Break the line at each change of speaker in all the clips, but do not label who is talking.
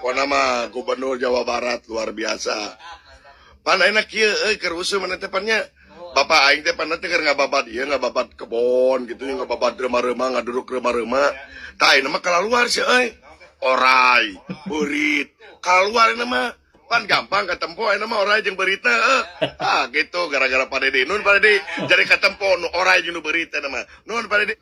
pokoknya mah Gubernur Jawa Barat luar biasa. Pan enak kieu keur useuh mana teh pannya. Bapak aing teh pan teh keur ngababat ieu ngababat kebon gitu ngababat reuma-reuma ngaduduk reuma-reuma. Tah ayeuna mah kalaluar sih orai, beurit. Kaluar ayeuna mah pan gampang katempo ayeuna mah orai jeung berita gitu gara-gara Pak Dede nun Pak Dede jadi katempo nu orai jeung nu berita mah. Nun Pak Dede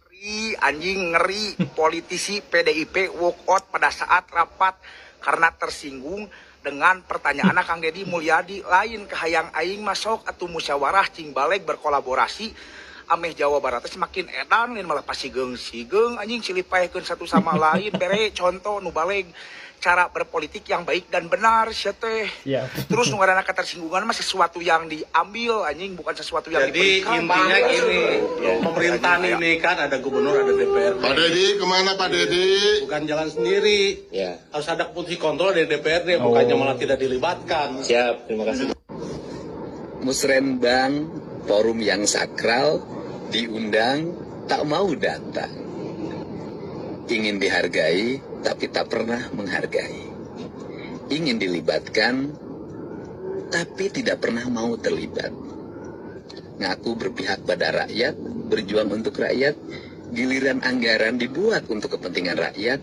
anjing ngeri politisi PDIP walk out pada saat rapat karena tersinggung dengan pertanyaan Kang Deddy Mulyadi. Lain kahayang aing masuk atau musyawarah cing balik berkolaborasi ameh Jawa Barat semakin edan lain malah pasigeng anjing silipaekeun satu sama lain bere contoh nu balik cara berpolitik yang baik dan benar teh. Ya. Terus nu ngaranna ketersinggungan mah sesuatu yang diambil anjing bukan sesuatu yang diberikan.
Jadi intinya gini, pemerintahan ini kan ada gubernur, ada DPR.
Pak Deddy kemana Pak Deddy?
Bukan jalan sendiri. Ya. Harus ada fungsi kontrol dari DPRD, bukannya malah tidak dilibatkan.
Siap, terima kasih. Musrenbang, forum yang sakral, diundang, tak mau datang. Ingin dihargai, tapi tak pernah menghargai. Ingin dilibatkan, tapi tidak pernah mau terlibat. Ngaku berpihak pada rakyat, berjuang untuk rakyat, giliran anggaran dibuat untuk kepentingan rakyat,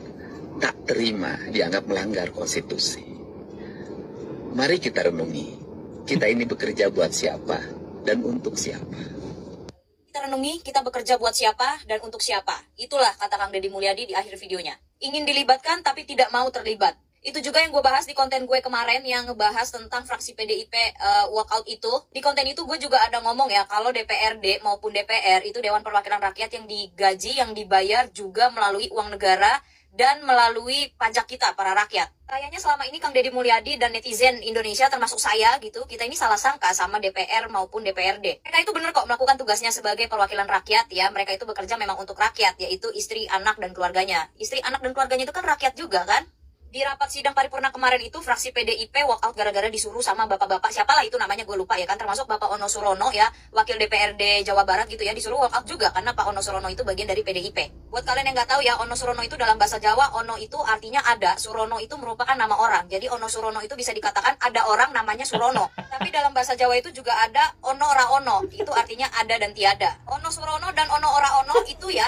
tak terima dianggap melanggar konstitusi. Mari kita renungi, kita ini bekerja buat siapa dan untuk siapa.
Kita renungi, kita bekerja buat siapa dan untuk siapa. Itulah kata Kang Deddy Mulyadi di akhir videonya. Ingin dilibatkan tapi tidak mau terlibat. Itu juga yang gue bahas di konten gue kemarin yang ngebahas tentang fraksi PDIP walkout itu. Di konten itu gue juga ada ngomong ya, kalau DPRD maupun DPR itu Dewan Perwakilan Rakyat yang digaji, yang dibayar juga melalui uang negara dan melalui pajak kita, para rakyat. Kayaknya selama ini Kang Deddy Mulyadi dan netizen Indonesia termasuk saya gitu, kita ini salah sangka sama DPR maupun DPRD. Mereka itu benar kok melakukan tugasnya sebagai perwakilan rakyat ya. Mereka itu bekerja memang untuk rakyat, yaitu istri, anak, dan keluarganya. Istri, anak, dan keluarganya itu kan rakyat juga kan? Di rapat sidang paripurna kemarin itu fraksi PDIP walkout gara-gara disuruh sama bapak-bapak, siapalah itu namanya gue lupa ya kan, termasuk Bapak Ono Surono ya, wakil DPRD Jawa Barat gitu ya, disuruh walkout juga karena Pak Ono Surono itu bagian dari PDIP. Buat kalian yang nggak tahu ya, Ono Surono itu dalam bahasa Jawa, Ono itu artinya ada, Surono itu merupakan nama orang. Jadi Ono Surono itu bisa dikatakan ada orang namanya Surono. Tapi dalam bahasa Jawa itu juga ada Ono Ora Ono, itu artinya ada dan tiada. Ono Surono dan Ono Ora Ono itu ya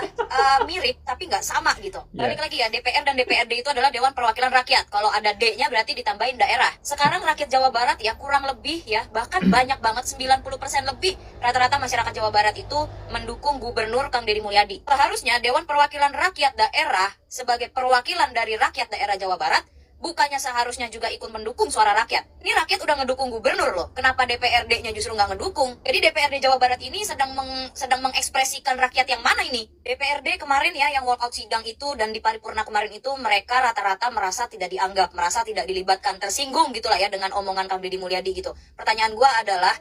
mirip tapi nggak sama gitu. Balik lagi ya, DPR dan DPRD itu adalah Dewan Perwakilan Rakyat. Kalau ada D-nya berarti ditambahin daerah. Sekarang rakyat Jawa Barat ya kurang lebih ya, bahkan banyak banget 90% lebih rata-rata masyarakat Jawa Barat itu mendukung Gubernur Kang Deddy Mulyadi. Seharusnya Dewan Perwakilan Rakyat Daerah sebagai perwakilan dari rakyat daerah Jawa Barat bukannya seharusnya juga ikut mendukung suara rakyat. Ini rakyat udah ngedukung gubernur loh. Kenapa DPRD-nya justru nggak ngedukung? Jadi DPRD Jawa Barat ini sedang mengekspresikan rakyat yang mana ini? DPRD kemarin ya yang walkout sidang itu dan di paripurna kemarin itu mereka rata-rata merasa tidak dianggap, merasa tidak dilibatkan, tersinggung gitulah ya dengan omongan Kang Deddy Mulyadi gitu. Pertanyaan gua adalah,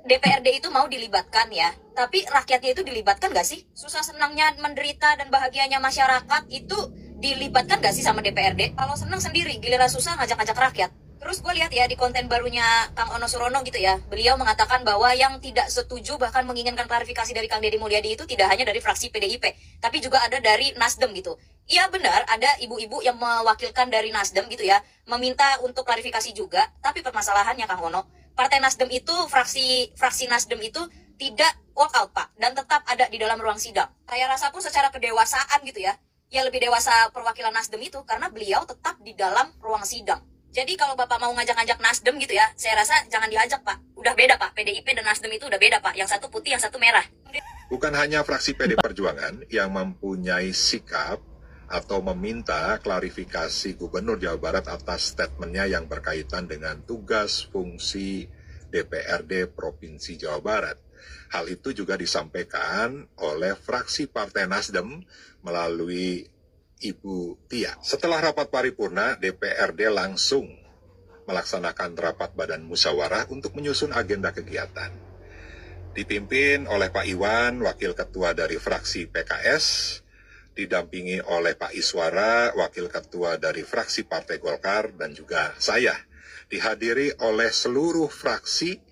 DPRD itu mau dilibatkan ya, tapi rakyatnya itu dilibatkan gak sih? Susah senangnya, menderita dan bahagianya masyarakat itu dilibatkan gak sih sama DPRD? Kalau senang sendiri, giliran susah ngajak-ngajak rakyat. Terus gue lihat ya di konten barunya Kang Ono Surono gitu ya, beliau mengatakan bahwa yang tidak setuju bahkan menginginkan klarifikasi dari Kang Deddy Mulyadi itu tidak hanya dari fraksi PDIP, tapi juga ada dari Nasdem gitu. Iya benar, ada ibu-ibu yang mewakilkan dari Nasdem gitu ya, meminta untuk klarifikasi juga, tapi permasalahannya Kang Ono, Partai Nasdem itu, fraksi Nasdem itu tidak walkout Pak, dan tetap ada di dalam ruang sidang. Saya rasa pun secara kedewasaan gitu ya, ya lebih dewasa perwakilan Nasdem itu karena beliau tetap di dalam ruang sidang. Jadi kalau Bapak mau ngajak-ngajak Nasdem gitu ya, saya rasa jangan diajak Pak. Udah beda Pak, PDIP dan Nasdem itu udah beda Pak. Yang satu putih, yang satu merah.
Bukan hanya fraksi PD Perjuangan yang mempunyai sikap atau meminta klarifikasi Gubernur Jawa Barat atas statementnya yang berkaitan dengan tugas fungsi DPRD Provinsi Jawa Barat. Hal itu juga disampaikan oleh fraksi Partai Nasdem melalui Ibu Tia. Setelah rapat paripurna, DPRD langsung melaksanakan rapat badan musyawarah untuk menyusun agenda kegiatan. Dipimpin oleh Pak Iwan, Wakil Ketua dari fraksi PKS, didampingi oleh Pak Iswara, Wakil Ketua dari fraksi Partai Golkar, dan juga saya. Dihadiri oleh seluruh fraksi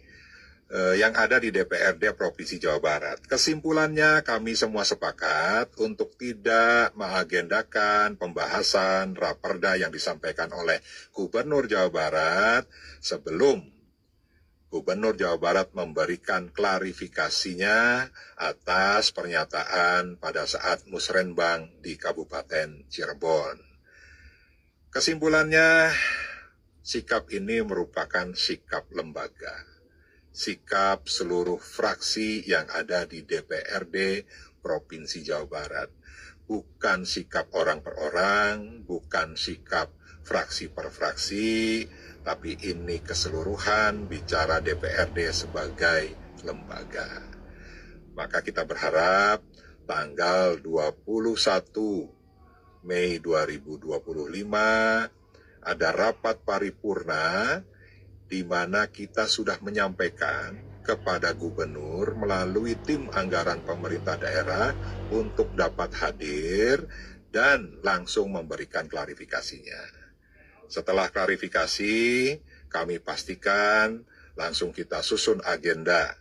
yang ada di DPRD Provinsi Jawa Barat. Kesimpulannya, kami semua sepakat untuk tidak mengagendakan pembahasan raperda yang disampaikan oleh Gubernur Jawa Barat sebelum Gubernur Jawa Barat memberikan klarifikasinya atas pernyataan pada saat musrenbang di Kabupaten Cirebon. Kesimpulannya, sikap ini merupakan sikap lembaga. Sikap seluruh fraksi yang ada di DPRD Provinsi Jawa Barat. Bukan sikap orang per orang, bukan sikap fraksi per fraksi, tapi ini keseluruhan bicara DPRD sebagai lembaga. Maka kita berharap tanggal 21 Mei 2025 ada rapat paripurna di mana kita sudah menyampaikan kepada gubernur melalui tim anggaran pemerintah daerah untuk dapat hadir dan langsung memberikan klarifikasinya. Setelah klarifikasi, kami pastikan langsung kita susun agenda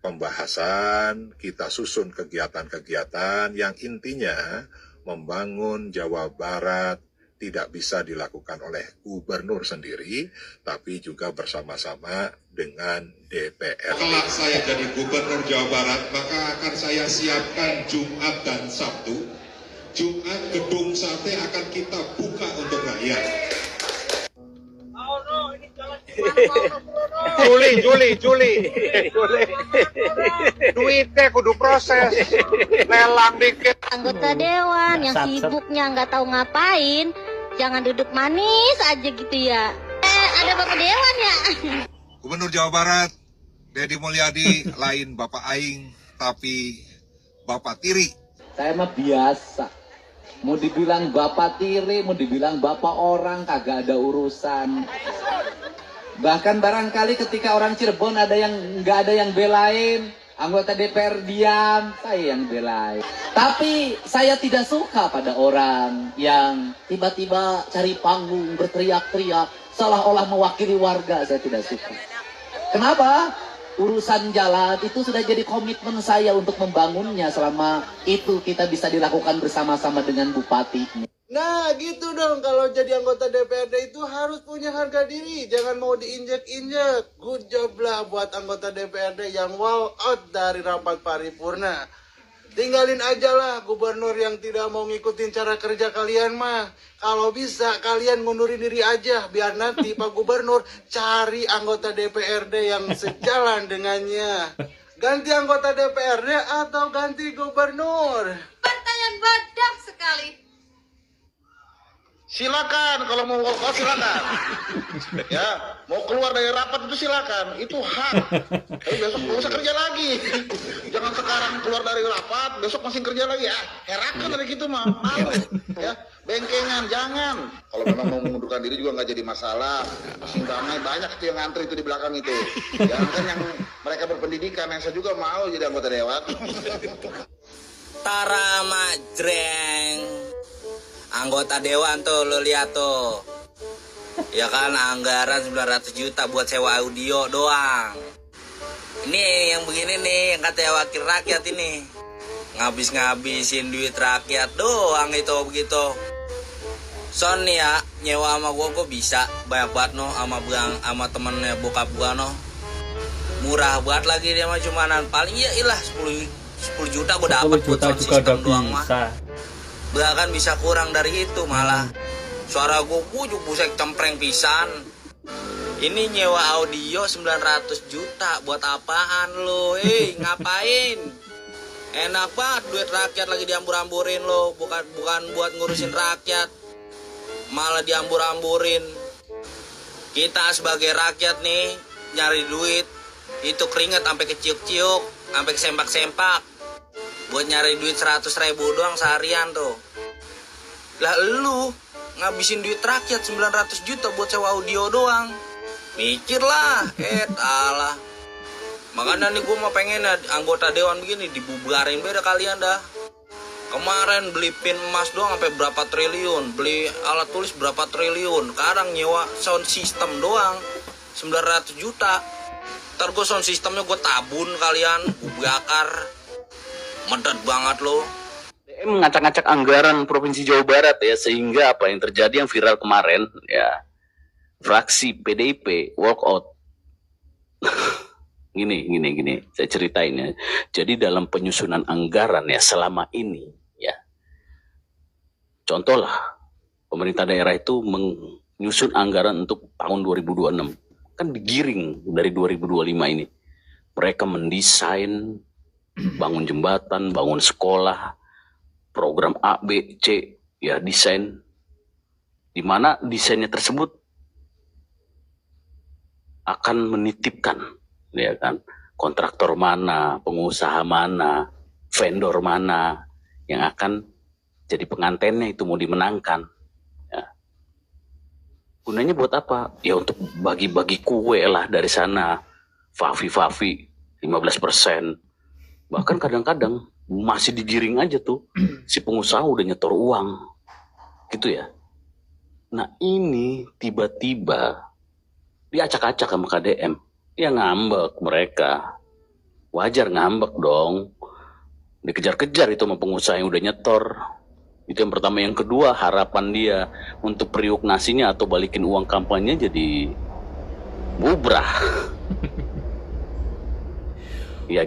pembahasan, kita susun kegiatan-kegiatan yang intinya membangun Jawa Barat tidak bisa dilakukan oleh gubernur sendiri, tapi juga bersama-sama dengan DPR.
Kalau saya jadi gubernur Jawa Barat, maka akan saya siapkan Jumat dan Sabtu. Jumat gedung sate akan kita buka untuk rakyat.
Juli. Duitnya kudu proses. Lelang dikit.
Anggota dewan yang sibuknya nggak tahu ngapain, jangan duduk manis aja gitu ya. Ada bapak dewan ya.
Gubernur Jawa Barat, Deddy Mulyadi, lain Bapak Aing, tapi Bapak Tiri.
Saya mah biasa. Mau dibilang bapak tiri, mau dibilang bapak orang, kagak ada urusan. Bahkan barangkali ketika orang Cirebon ada yang nggak ada yang belain, anggota DPR diam, saya yang belain. Tapi saya tidak suka pada orang yang tiba-tiba cari panggung, berteriak-teriak, seolah-olah mewakili warga. Saya tidak suka. Kenapa? Urusan jalan itu sudah jadi komitmen saya untuk membangunnya, selama itu kita bisa dilakukan bersama-sama dengan bupati.
Nah gitu dong, kalau jadi anggota DPRD itu harus punya harga diri, jangan mau diinjek-injek. Good job lah buat anggota DPRD yang walk out dari rapat paripurna. Tinggalin aja lah gubernur yang tidak mau ngikutin cara kerja kalian mah. Kalau bisa kalian ngundurin diri aja, biar nanti Pak Gubernur cari anggota DPRD yang sejalan dengannya. Ganti anggota DPRD atau ganti gubernur?
Pertanyaan badak sekali.
Silakan, kalau mau walk out silakan. Ya, mau keluar dari rapat itu silakan, itu hak. Tapi besok nggak usah kerja lagi. Jangan sekarang keluar dari rapat, besok masih kerja lagi. Ya, herakan dari gitu mah. Malu. Ya, bengkengan, jangan. Kalau memang mau mengundurkan diri juga nggak jadi masalah. Masih damai, banyak itu yang ngantri itu di belakang itu. Jangan kan yang mereka berpendidikan, yang saya juga mau jadi anggota dewan.
Tara Majreng. Anggota dewan tuh, lo lihat tuh. Ya kan, anggaran 900 juta buat sewa audio doang. Ini yang begini nih, yang katanya wakil rakyat ini. Ngabis-ngabisin duit rakyat doang itu begitu. Son nih ya, nyewa sama gua bisa banyak banget no, sama temennya bokap gua no. Murah banget lagi dia mah, cumanan paling ya ilah 10 juta gua dapat buat sound system doang mah. Bahkan bisa kurang dari itu malah. Suara gue pujuk busek cempreng pisan. Ini nyewa audio 900 juta buat apaan lo? Ngapain? Enak banget duit rakyat lagi diambur-amburin lo, bukan buat ngurusin rakyat. Malah diambur-amburin. Kita sebagai rakyat nih nyari duit itu keringet sampai keciuk-ciuk, sampai kesempak-sempak. Buat nyari duit 100.000 doang seharian tuh. Lah lu ngabisin duit rakyat 900 juta buat sewa audio doang. Mikirlah, alah. Makanya nih gue mau pengen anggota dewan begini dibubarin beda kalian dah. Kemarin beli pin emas doang sampai berapa triliun, beli alat tulis berapa triliun. Sekarang nyewa sound system doang 900 juta. Ntar gue sound sistemnya gue tabun kalian, gue bakar. Medet banget lo.
Mengacak-ngacak anggaran Provinsi Jawa Barat ya, sehingga apa yang terjadi yang viral kemarin ya, fraksi PDIP walk out. gini saya ceritain ya. Jadi dalam penyusunan anggaran ya selama ini ya, contoh lah pemerintah daerah itu menyusun anggaran untuk tahun 2026 kan digiring dari 2025 ini. Mereka mendesain bangun jembatan, bangun sekolah, program A, B, C, ya desain. Di mana desainnya tersebut akan menitipkan, ya kan, kontraktor mana, pengusaha mana, vendor mana yang akan jadi pengantennya itu mau dimenangkan. Ya. Gunanya buat apa? Ya untuk bagi-bagi kue lah dari sana. Fafi 15%. Bahkan kadang-kadang masih digiring aja tuh. Si pengusaha udah nyetor uang. Gitu ya. Nah ini tiba-tiba diacak-acak sama KDM. Ya ngambek mereka. Wajar ngambek dong. Dikejar-kejar itu sama pengusaha yang udah nyetor. Itu yang pertama. Yang kedua, harapan dia untuk periuk nasinya atau balikin uang kampanye jadi bubrah. Ya